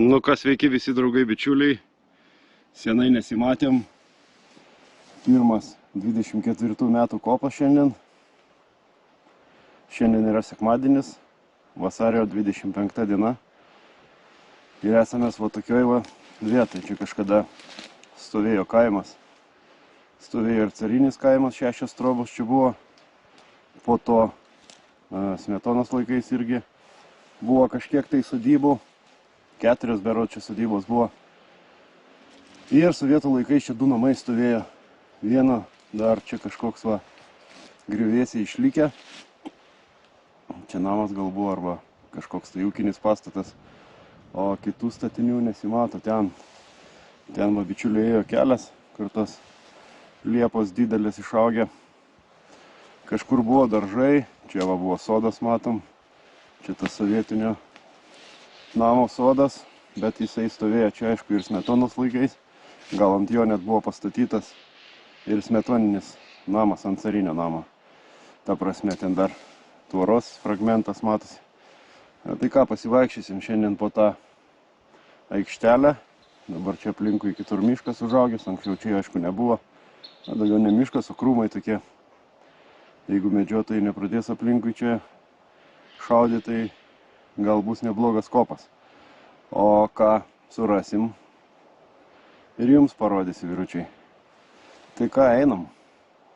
Nu ką, sveiki visi draugai, bičiuliai. Senai nesimatėm. Pirmas 24 metų kopas šiandien. Šiandien yra sekmadienis, vasario 25 diena. Ir esame va tokioj va vietai. Čia kažkada stovėjo kaimas. Stovėjo ir carinis kaimas, 6 trobos čia buvo. Po to Smetonos laikais irgi buvo kažkiek tai sodybų. 4 berods čia sodybos buvo. Ir sovietų laikais čia 2 namai stovėjo. Vieno dar čia kažkoks va griuvėsiai išlikę. Čia namas gal buvo arba kažkoks tai ūkinis pastatas. O kitų statinių nesimato ten. Ten va bičiuliai ėjo kelias, kur tos liepos didelės išaugę. Kažkur buvo daržai, čia va buvo sodas matom. Čia tas sovietinio namo sodas, bet jisai stovėjo čia aišku ir Smetonos laikais. Gal ant jo net buvo pastatytas ir smetoninis namas ant carinio namo. Ta prasme, ten dar tvoros fragmentas matosi. Tai ką, pasivaikščiosim šiandien po tą aikštelę. Dabar čia aplinkui kitur miškas užaugęs, anksčiau čia aišku nebuvo. Daugiau ne miškas, o krūmai tokie. Jeigu medžiotojai nepradės aplinkui čia šaudyti, tai gal bus neblogas kopas. O ką surasim ir jums parodysiu, vyručiai. Tai ką, einam,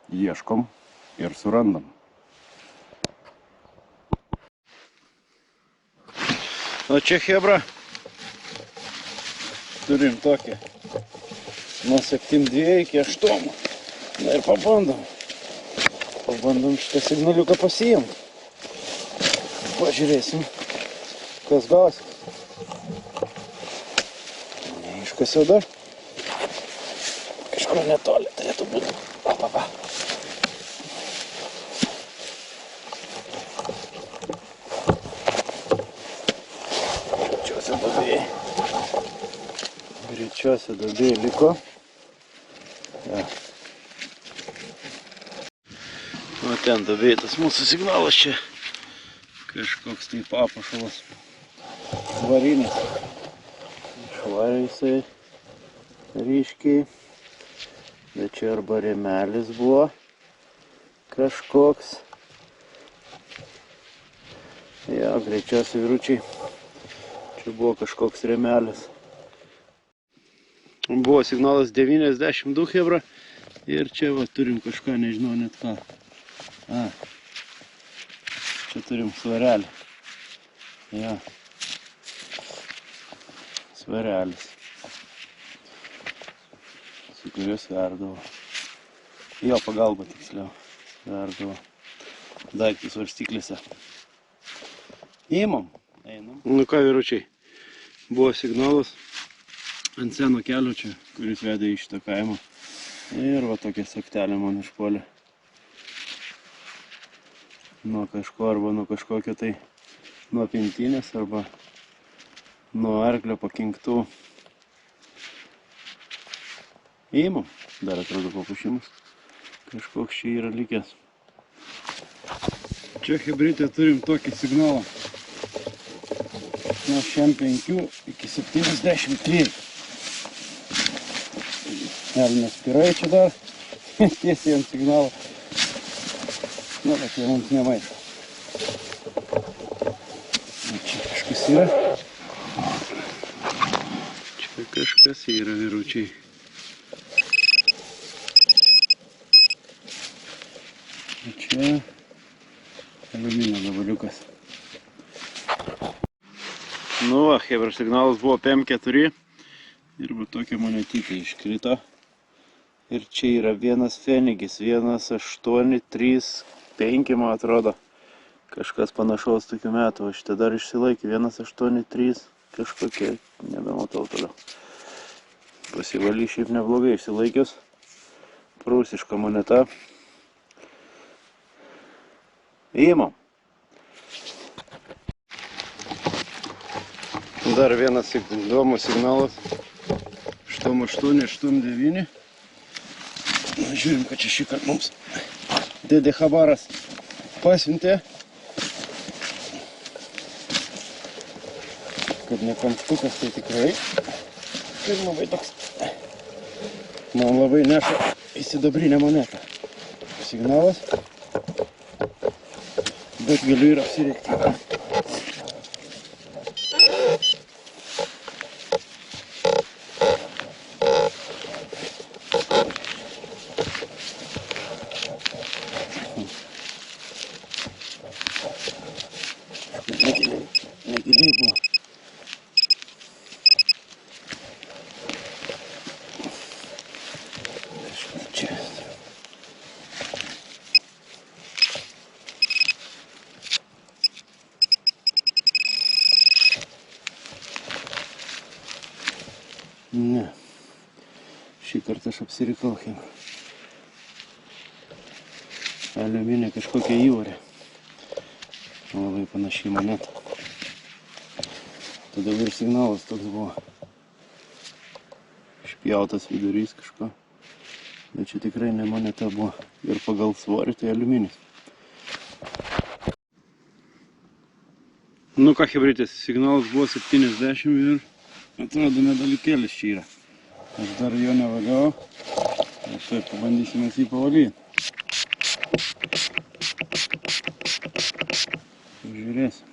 ieškom ir surandam. O čia chebra. Turim tokį nuo 7:02 iki 8. Na ir pabandom. Pabandom šitą signaliuką pasiimti. Pažiūrėsim, kas gausi. Neiškasiau dar. Kažkur netoli turėtų būti. Va. Greičiausia duobėje liko. Ja. O ten duobėje tas mūsų signalas čia. Kažkoks tai papuošalas varinis. Švariai jisai ryškiai. Bet čia arba rėmelis buvo kažkoks. Ja, greičiausiai vyručiai. Čia buvo kažkoks rėmelis. Buvo signalas 92 hebra. Ir čia va turim kažką, nežinau net ką. Čia turim svarelį. Ja. Svarelis. Su kuriuo sverdavo. Jo pagalba tiksliau. Sverdavo daiktus varstyklėse. Įmam. Einam. Nu ką, vyručiai. Buvo signalas ant seno kelio čia, kuris vedė į šitą kaimą. Ir va tokia saktelė man išpuolė. Nuo kažko arba nuo kažkokio tai nuo pintinės arba nuo arklio pakinktų. Įimam. Dar atrodo papušimas. Kažkoks čia yra likęs. Čia hebrytė turim tokį signalą. Nuo 65 iki 73. Elnias pirai čia dar. Tiesiai ant signalo. Na, bet jie mums nemaišo. Čia kažkas yra. Čia kažkas yra, vyručiai. Čia aliuminio gabaliukas. Nu va, hebra signalas buvo PM4. Ir va tokia monetytė iškrito. Ir čia yra vienas fenigis, 1835, man atrodo. Kažkas panašaus tokių metų. O šitą dar išsilaikė, 183 kažkokie, nebematau toliau. Pasivaly šiaip neblogai išsilaikius. Prūsiška moneta. Įimam. Dar vienas įdomus signalas. 8889. Žiūrim, kad čia šįkart mums dėdė Chabaras pasiuntė. kad ne kamštukas, tai tikrai. Ir labai toks, man labai neša į sidabrinę monetą. Signalas, bet galiu ir apsirėkti. Negiliai buvo. Čia. Ne. Šį kartą aš apsirikau. Aliuminė kažkokia įvorė. Labai panašiai moneta. Tada ir signalas toks buvo. Išpjautas vidurys kažko. Bet čia tikrai ne moneta buvo. Ir pagal svorį tai aliuminis. Nu ką, chebrytės, signalas buvo 70 ir atrodo medalikėlis čia yra. Aš dar jo nevaliau. Ir taip pabandysime jį pavalyti. Žiūrėsim.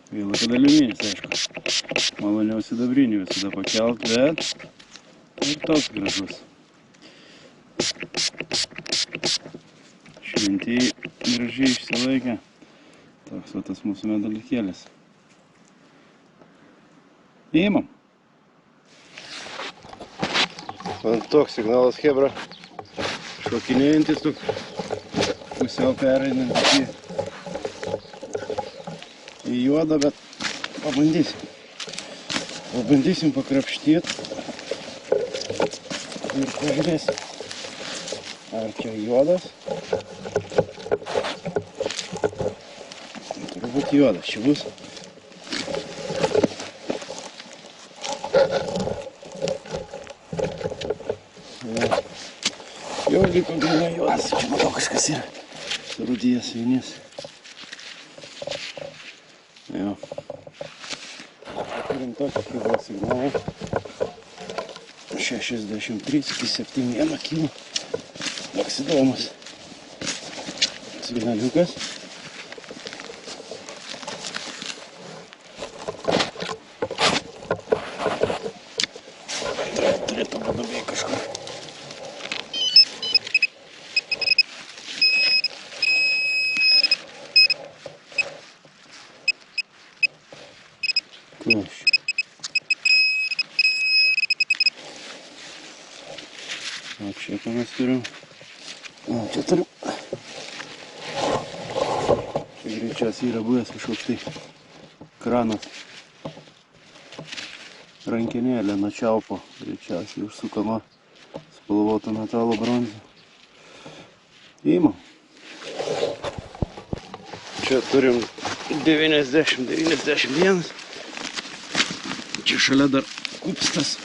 Vėl kad aliuminis, aišku. Maloniau sidabrinį visada pakelt, bet ir toks gražus. Šventieji gražiai išsilaikė. Toks va tas mūsų medalikėlis. Įimam. Man toks signalas, chebra. Šokinėjantis toks. Pusiau pereinant į juodą, bet pabandysim. Pabandysim pakrapštyti. Ir pažiūrėsim, ar čia juodas. Turbūt juodas čia bus. Jau liko gana juodas, čia matau kažkas yra. Surudijęs vienis. Jo. Turim tokį kilo signalą. 63 iki 71 kilo. Toks įdomus signaliukas. Turėtų padubėti kažkur. O čia ką mes turim? O, čia turim. Čia greičiausiai yra buvęs kažkoks tai kranas. Rankenėlė nuo čiaupo. Greičiausiai užsukama spalvoto metalo bronza. Įimam. Čia turim 90-91. Čia šalia dar kupstas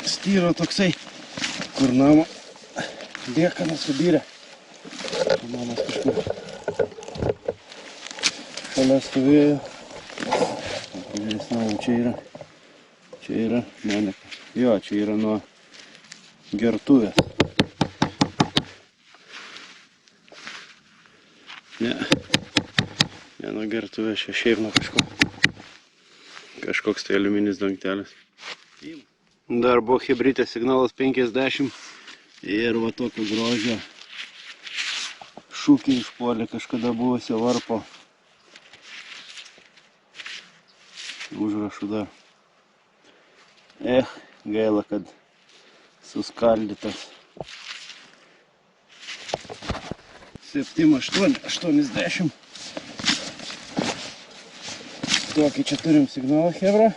styro toksai, kur namo liekana subyrė. Namas kažkur šalia stovėjo. Pažiūrės, čia yra, ne, jo, čia yra nuo gertuvės. Ne nuo gertuvės, čia šiaip nuo kažkoks tai aliuminis dangtelis. Dar buvo chebrytės signalas 50 ir va tokio grožio šūkį išpuolė kažkada buvusio varpo. Užrašų dar. Gaila, kad suskaldytas. 7-8-80. Tokį čia turim signalą, chebra.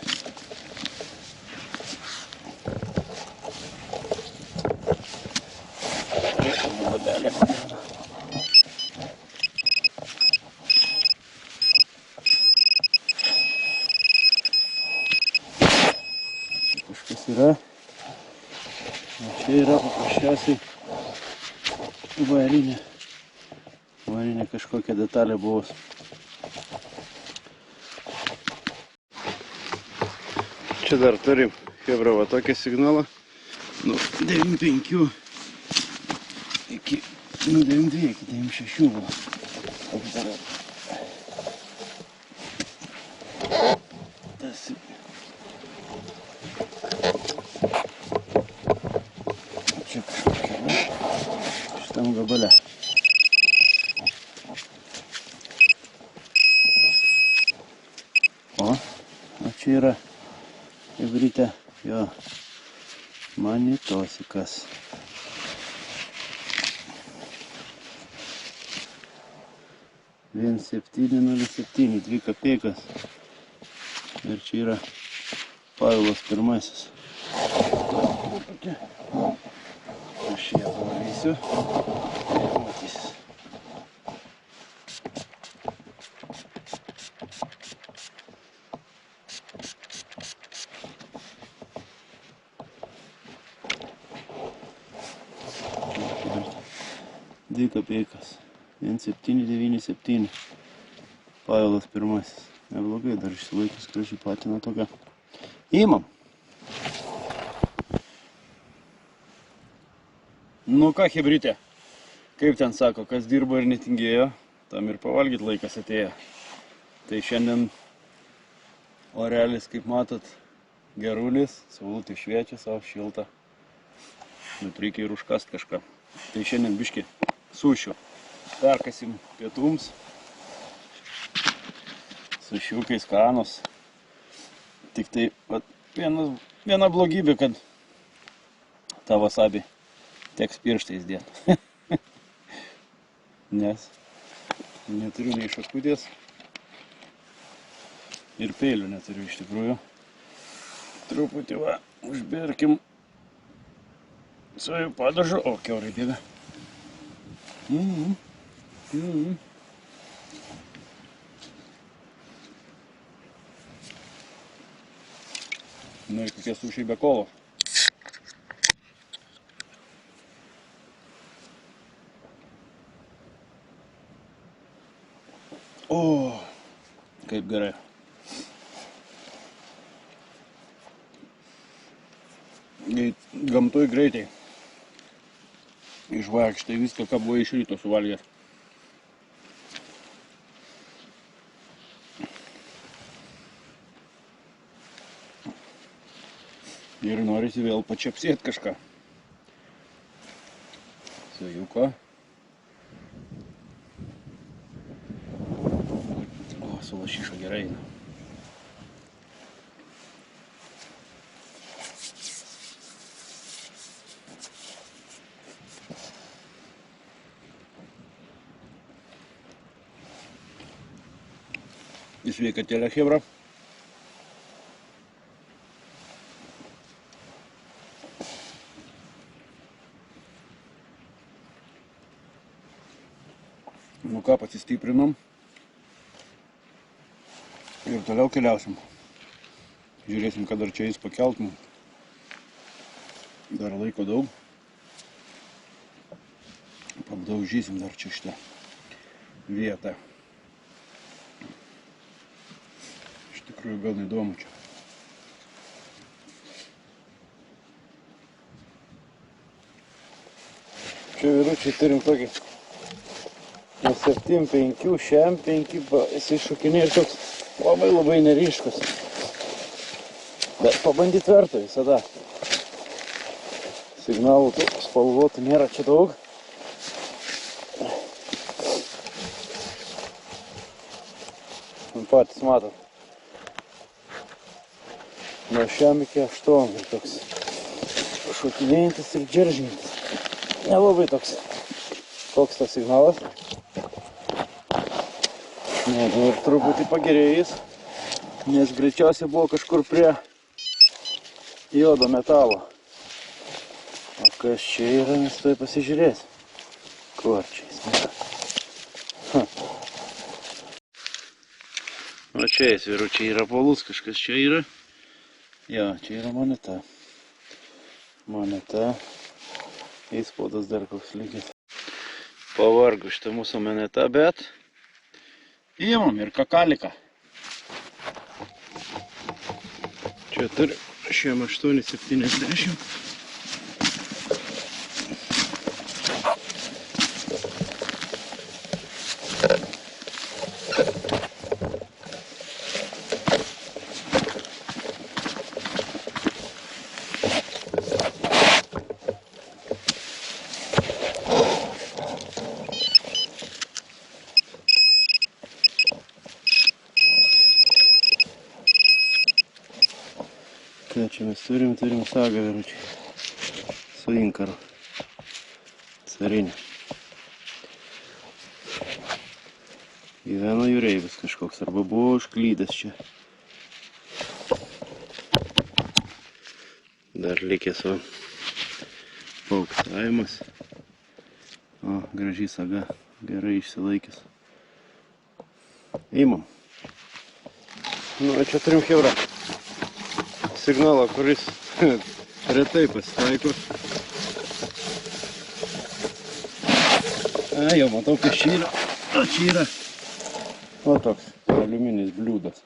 Kažkas yra. O čia yra paprasčiausiai varinė. Varinė kažkokia detalė buvo Čia dar turim, hebra, va tokį signalą. Nu, 9,5 iki, nu, 9,2 iki 9,6 buvo. Tas. Čia kažkokia, va, šitam gabale. O čia yra hebrytė, jo, manitosikas. 1,707, 2 kapeikas. Ir čia yra Pavilas pirmasis. Aš ją pavalysiu ir matysis. Dvi kapeikas. 1,797. Pavilas pirmasis. Neblogai, dar išsilaikys graži patina tokia. Įmam. Nu ką, hebrytė, kaip ten sako, kas dirbo ir netingėjo, tam ir pavalgyt laikas atėjo. Tai šiandien orelis, kaip matot, gerulis, saulutė šviečia, savo šilta. Bet reikia ir užkast kažką. Tai šiandien biški sušiu. Perkasim pietums. Su šiukais skanus. Tik tai viena blogybė, kad tą vasabį teks pirštais dėti. Nes neturiu nei šakutės ir peilių neturiu iš tikrųjų. Truputį va, užberkim su padažu. O, kiaurai bėga. Nu ir kokie sušiai be kolo. O, kaip gerai. Gamtoj greitai išvaikštai viską, ką buvo iš ryto suvalgęs. Ir norisi vėl pačiapsėti kažką. Sajuko. O, su lašiša gerai eina. Į sveikatėlę, hebra. Nu ką, pasistiprinom ir toliau keliausim. Žiūrėsim, kad dar čia jis pakelt mums. Dar laiko daug. Apdaužysim dar čia šitą vietą. Iš tikrųjų gan įdomu čia. Čia vyručiai turim tokį 7,5, šiam 5, jisai šokinė ir toks labai neryškus. Bet pabandyt verta visada. Signalų tų spalvotų nėra čia daug. Patys matot. Nuo šiam iki 8 ir toks šokinėjantis ir džeržintis. Nelabai toks. Koks tas signalas. Ir truputį pagerėjęs, nes greičiausiai buvo kažkur prie jodo metalo. O kas čia yra, mes tuoj pasižiūrėsim. Kur čia jis nėra. O čia jis, vyručiai, yra polus, kažkas čia yra. Jo, čia yra moneta. Moneta. Įspaudas dar koks lygis. Pavargu šitą mūsų moneta, bet imam ir kakaliką. Čia Čia turi šiem 8,70. Ką čia mes turim sagą vyručiai su inkaru carinė. Gyveno jūreivis kažkoks arba buvo užklydęs čia. Dar likęs va paukštavimas. O, graži saga, gerai išsilaikęs. Įmam. Nu, čia turim hebrą. Signalą, kuris retai pasitaiko. Jau matau, kas čia yra. O čia yra. O toks aliuminis bliūdas.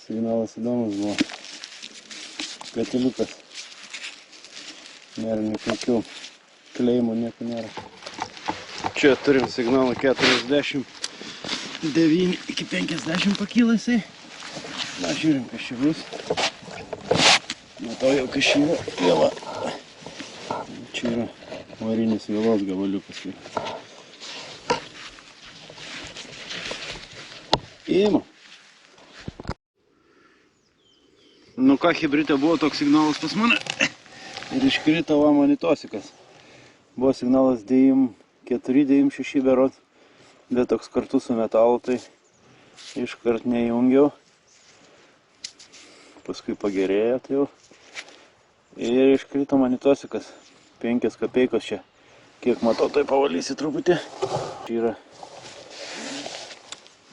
Signalas įdomus buvo. Katiliukas. Nėra nikokių kleimų, nieko nėra. Čia turim signalą 49 iki 50 pakyla jisai. Na, žiūrim, kas čia bus. Matau jau, kas čia yra vėla. Čia yra varinis vėlos gabaliukas. Įima. Nu ką, hebryte buvo toks signalas pas mane. Ir iškrito va monitosikas. Buvo signalas 4, 6 berot. Bet toks kartu su metalu, tai iškart neįjungiau. Paskui pagerėjo tai jau. Ir iškrito monitosikas. 5 kapeikos čia. Kiek matau, tai pavalysi truputį. Čia yra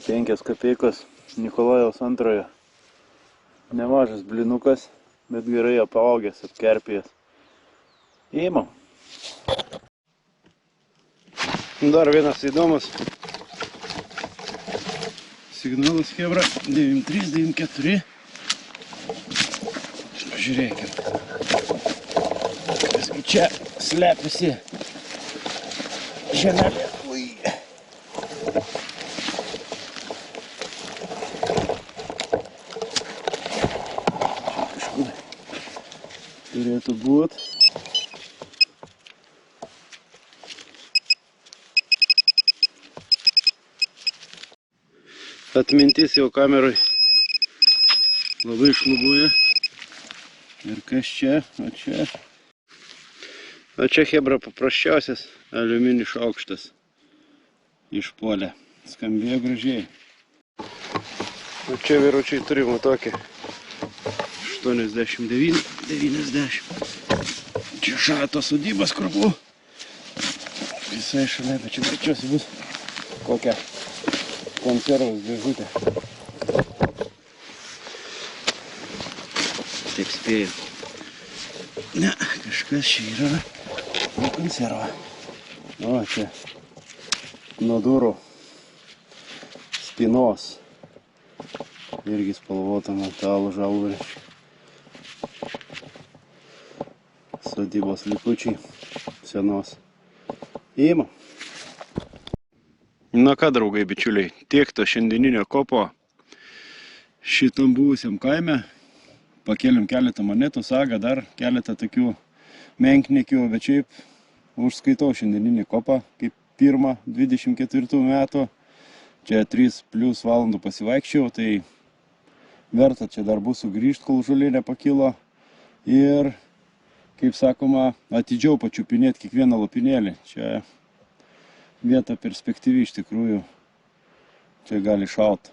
5 kapeikos Nikolajaus antrojo. Nemažas blinukas, bet gerai apaugęs, apkerpėjęs. Įimam. Dar vienas įdomus. Signalas hebra 93, 94. Pažiūrėkim. Kasgi čia slepiasi žemelė. Ui. Čia kažkur turėtų būt. Atmintis jau kameroj labai šlubuoja. Ir kas čia? O čia hebra paprasčiausias aliuminis šaukštas išpuolė. Skambėjo gražiai. O čia vyručiai turime tokį 89, 90. Čia šalia tos sodybos, kur buvo. Visai šalia, bet čia greičiausiai bus kokia konservos dėžutė. Taip spėjau. Ne, kažkas čia yra konserva. O, čia nuo durų spynos. Irgi spalvota metalų žalvarė. Sodybos likučiai senos. Įima. Na ką, draugai, bičiuliai, tiek to šiandieninio kopo šitam buvusiam kaime. Pakėlėm keletą monetų, sagą, dar keletą tokių menkniekių, bet šiaip užskaitau šiandieninį kopą kaip pirmą 24 metų. Čia 3+ valandų pasivaikščiau, tai verta čia dar bus sugrįžti, kol žolė nepakilo. Ir, kaip sakoma, atidžiau pačiupinėti kiekvieną lopinėlį. Čia vieta perspektyvi iš tikrųjų, čia gali šaut.